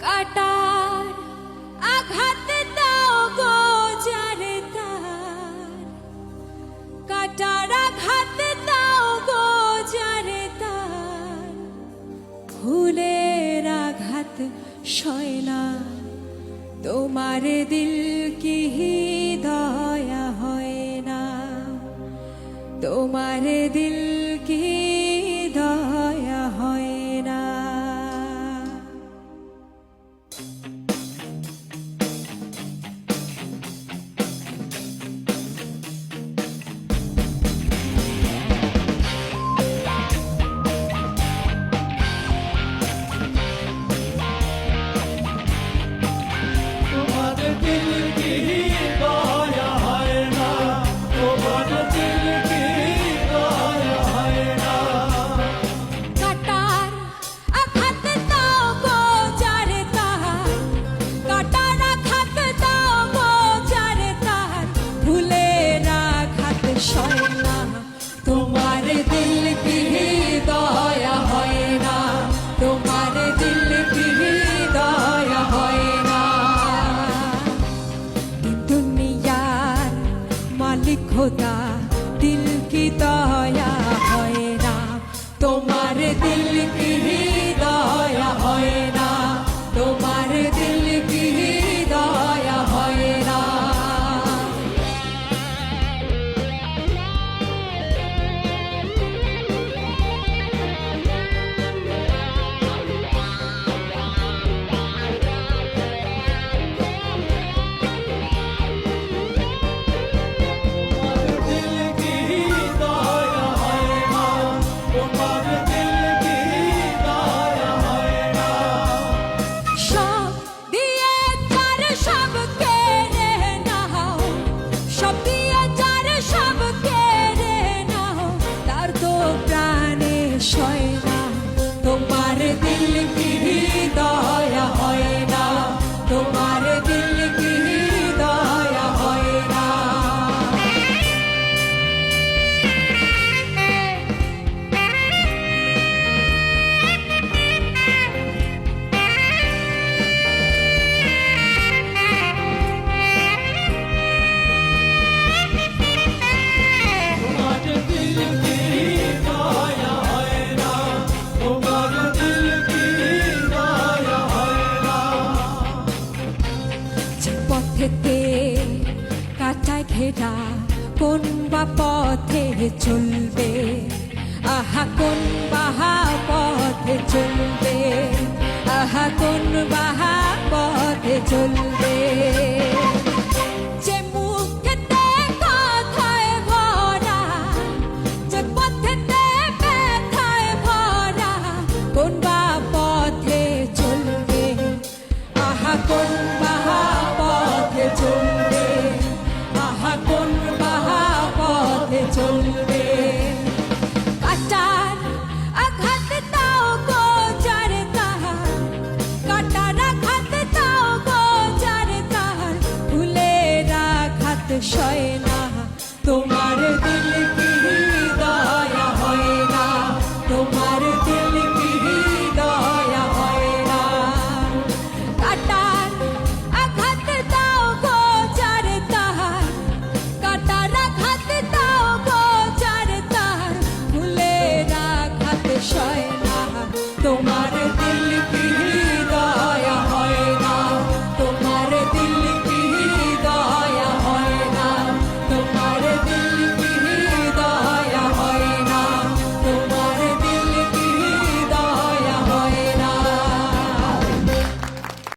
কাটার আঘাত দাও গো যারে তার, কাটার আঘাত দাও গো যারে তার, ফুলের আঘাত সয় না তোমার দিল কি দয়া হয় না, তোমার দিল কি দয়া হয় না। তোমার দিল কি দয়া হয় না, তোমার দিল কি দয়া হয় না। দুনিয়ার মালিক খোদা দিল কি দয়া হয় না, তোমার দিল কি দয়া হয় না, তোমার দিল কি দয়া হয় না। তোমার দিল কি দয়া হয় না, তোমার দিল কি দয়া হয় না। কাঁটায় ঘেরা কোন বা পথে চলবে, আহা কোন বাহা পথে চলবে, আহা কোন বাহা পথে চলবে।